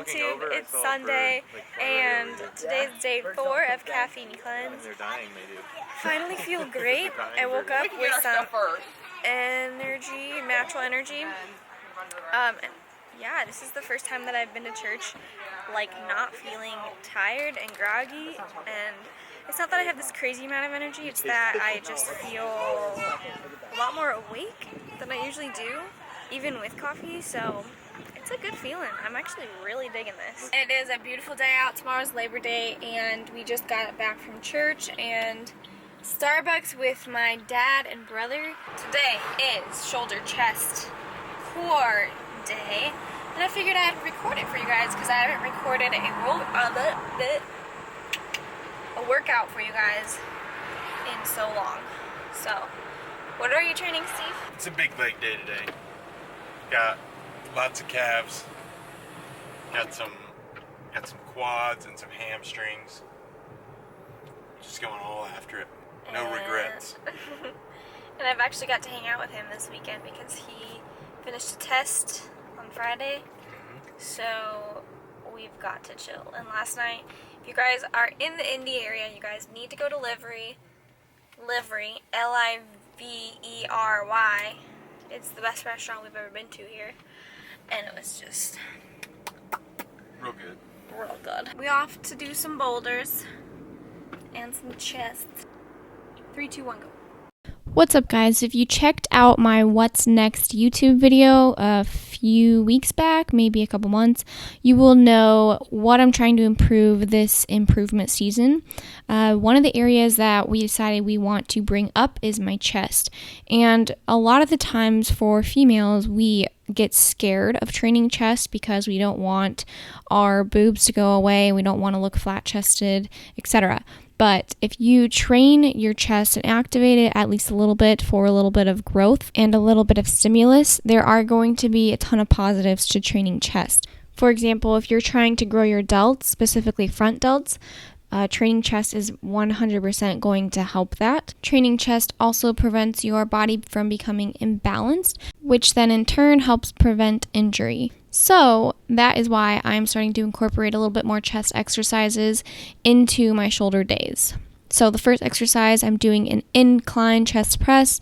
YouTube. It's Sunday, and today's day 4 of caffeine cleanse. Finally feel great. I woke up with some energy, natural energy. Yeah, this is the first time that I've been to church, like, not feeling tired and groggy, and it's not that I have this crazy amount of energy, it's that I just feel a lot more awake than I usually do, even with coffee, so it's a good feeling. I'm actually really digging this. It is a beautiful day out. Tomorrow's Labor Day, and we just got back from church and Starbucks with my dad and brother. Today is shoulder, chest, core day, and I figured I'd record it for you guys because I haven't recorded a workout for you guys in so long. So, what are you training, Steve? It's a big leg day today. Got lots of calves. Got some quads and some hamstrings. Just going all after it. No regrets. And I've actually got to hang out with him this weekend because he finished a test on Friday. So we've got to chill. And last night, if you guys are in the Indy area, you guys need to go to Livery, Livery. It's the best restaurant we've ever been to here. And it was just real good. Real good. We off to do some boulders and some chests. 3, 2, 1, go. What's up, guys? If you checked out my What's Next YouTube video a few weeks back, maybe a couple months, you will know what I'm trying to improve this improvement season. One of the areas that we decided we want to bring up is my chest. And a lot of the times for females, we get scared of training chest because we don't want our boobs to go away, we don't want to look flat-chested, etc. But if you train your chest and activate it at least a little bit for a little bit of growth and a little bit of stimulus, there are going to be a ton of positives to training chest. For example, if you're trying to grow your delts, specifically front delts, training chest is 100% going to help that. Training chest also prevents your body from becoming imbalanced, which then in turn helps prevent injury. So that is why I'm starting to incorporate a little bit more chest exercises into my shoulder days. So the first exercise, I'm doing an incline chest press.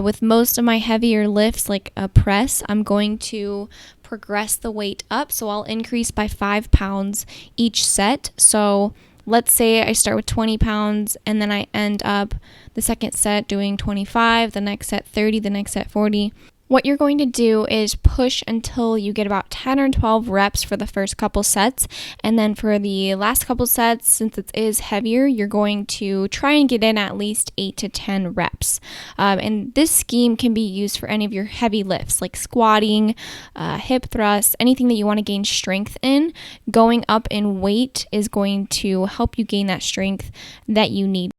With most of my heavier lifts, like a press, I'm going to progress the weight up. So I'll increase by 5 pounds each set. So let's say I start with 20 pounds and then I end up the second set doing 25, the next set 30, the next set 40. What you're going to do is push until you get about 10 or 12 reps for the first couple sets. And then for the last couple sets, since it is heavier, you're going to try and get in at least 8 to 10 reps. And this scheme can be used for any of your heavy lifts like squatting, hip thrusts, anything that you want to gain strength in. Going up in weight is going to help you gain that strength that you need.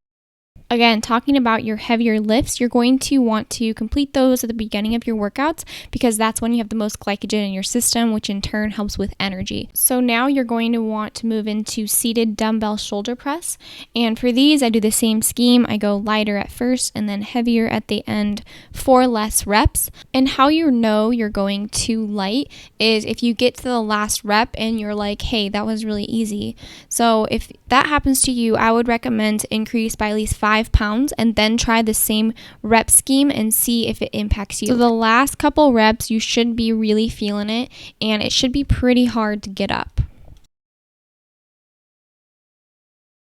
Again, talking about your heavier lifts, you're going to want to complete those at the beginning of your workouts because that's when you have the most glycogen in your system, which in turn helps with energy. So now you're going to want to move into seated dumbbell shoulder press. And for these, I do the same scheme. I go lighter at first and then heavier at the end for less reps. And how you know you're going too light is if you get to the last rep and you're like, hey, that was really easy. So if that happens to you, I would recommend to increase by at least 5 pounds and then try the same rep scheme and see if it impacts you. So the last couple reps, you should be really feeling it and it should be pretty hard to get up.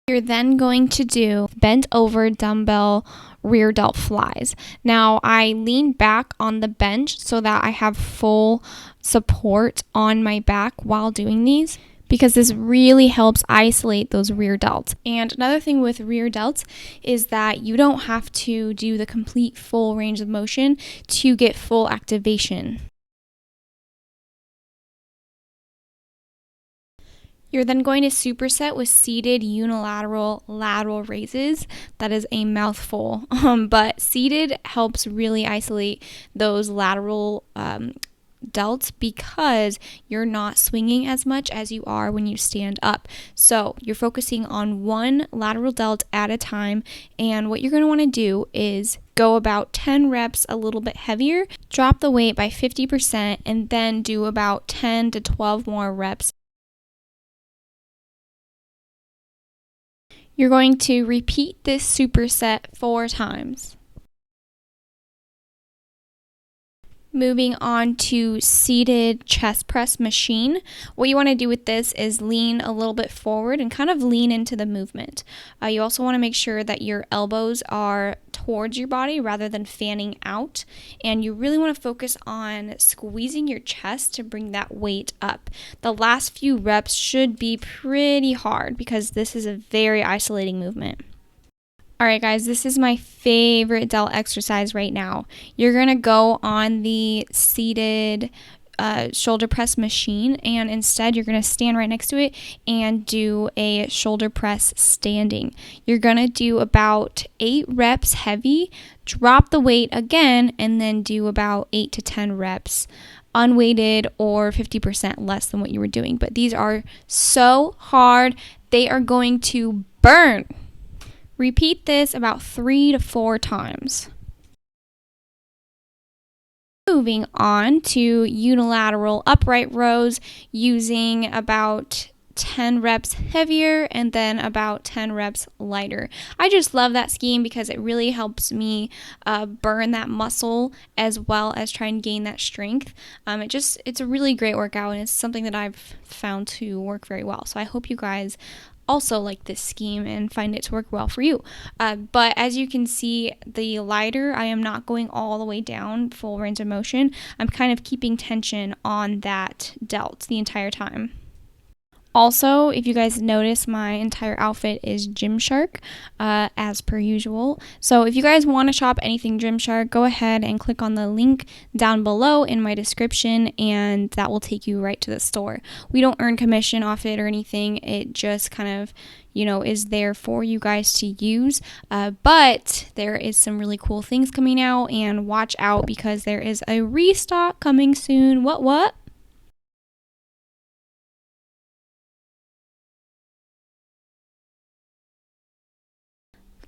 You're then going to do bent over dumbbell rear delt flies. Now I lean back on the bench so that I have full support on my back while doing these, because this really helps isolate those rear delts. And another thing with rear delts is that you don't have to do the complete full range of motion to get full activation. You're then going to superset with seated unilateral lateral raises. That is a mouthful, but seated helps really isolate those lateral delts because you're not swinging as much as you are when you stand up. So you're focusing on one lateral delt at a time, and what you're going to want to do is go about 10 reps a little bit heavier, drop the weight by 50%, and then do about 10 to 12 more reps You're going to repeat this superset 4 times. Moving on to seated chest press machine. What you want to do with this is lean a little bit forward and kind of lean into the movement. You also want to make sure that your elbows are towards your body rather than fanning out. And you really want to focus on squeezing your chest to bring that weight up. The last few reps should be pretty hard because this is a very isolating movement. Alright guys, this is my favorite delt exercise right now. You're going to go on the seated shoulder press machine, and instead you're going to stand right next to it and do a shoulder press standing. You're going to do about 8 reps heavy, drop the weight again, and then do about 8 to 10 reps unweighted or 50% less than what you were doing. But these are so hard, they are going to burn. Repeat this about 3 to 4 times. Moving on to unilateral upright rows using about 10 reps heavier and then about 10 reps lighter. I just love that scheme because it really helps me burn that muscle as well as try and gain that strength. It's a really great workout, and it's something that I've found to work very well. So I hope you guys also like this scheme and find it to work well for you. But as you can see, the lighter, I am not going all the way down full range of motion. I'm kind of keeping tension on that delt the entire time. Also, if you guys notice, my entire outfit is Gymshark, as per usual. So if you guys want to shop anything Gymshark, go ahead and click on the link down below in my description, and that will take you right to the store. We don't earn commission off it or anything. It just kind of, is there for you guys to use. But there is some really cool things coming out, and watch out because there is a restock coming soon. What?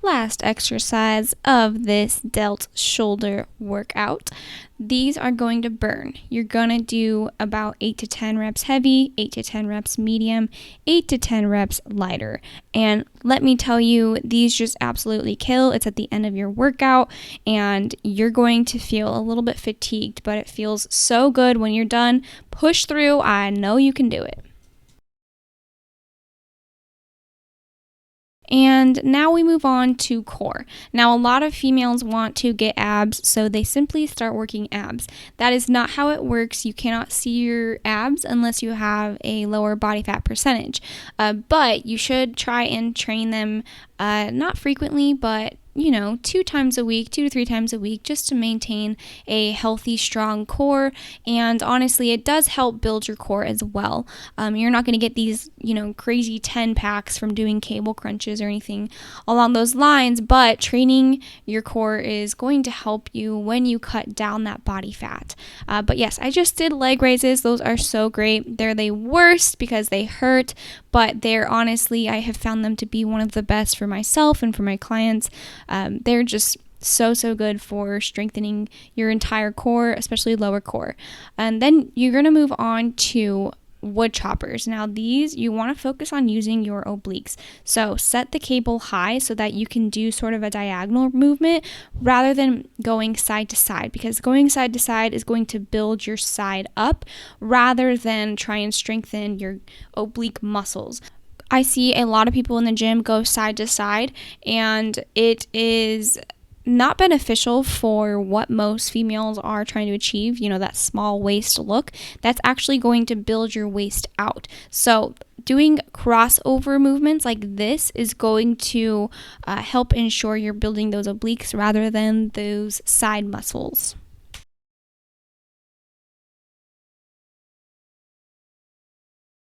Last exercise of this delt shoulder workout. These are going to burn. You're going to do about 8 to 10 reps heavy, 8 to 10 reps medium, 8 to 10 reps lighter. And let me tell you, these just absolutely kill. It's at the end of your workout and you're going to feel a little bit fatigued, but it feels so good when you're done. Push through. I know you can do it. And now we move on to core. Now, a lot of females want to get abs, so they simply start working abs. That is not how it works. You cannot see your abs unless you have a lower body fat percentage. But you should try and train them not frequently, but 2 times a week, 2 to 3 times a week, just to maintain a healthy, strong core. And honestly, it does help build your core as well. You're not going to get these, crazy 10 packs from doing cable crunches or anything along those lines, but training your core is going to help you when you cut down that body fat. But yes, I just did leg raises. Those are so great. They're the worst because they hurt, but they're honestly, I have found them to be one of the best for myself and for my clients. They're just so good for strengthening your entire core, especially lower core. And then you're going to move on to wood choppers. Now these, you want to focus on using your obliques. So set the cable high so that you can do sort of a diagonal movement rather than going side to side, because going side to side is going to build your side up rather than try and strengthen your oblique muscles. I see a lot of people in the gym go side to side, and it is not beneficial for what most females are trying to achieve, that small waist look. That's actually going to build your waist out. So doing crossover movements like this is going to help ensure you're building those obliques rather than those side muscles.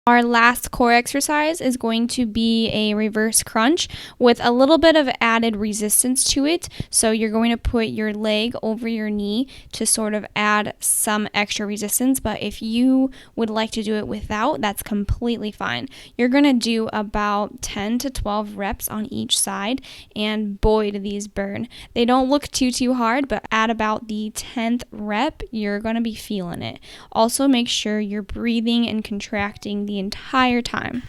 Our last core exercise is going to be a reverse crunch with a little bit of added resistance to it. So you're going to put your leg over your knee to sort of add some extra resistance. But if you would like to do it without, that's completely fine. You're going to do about 10 to 12 reps on each side, and boy, do these burn. They don't look too hard, but at about the 10th rep, you're going to be feeling it. Also, make sure you're breathing and contracting the entire time.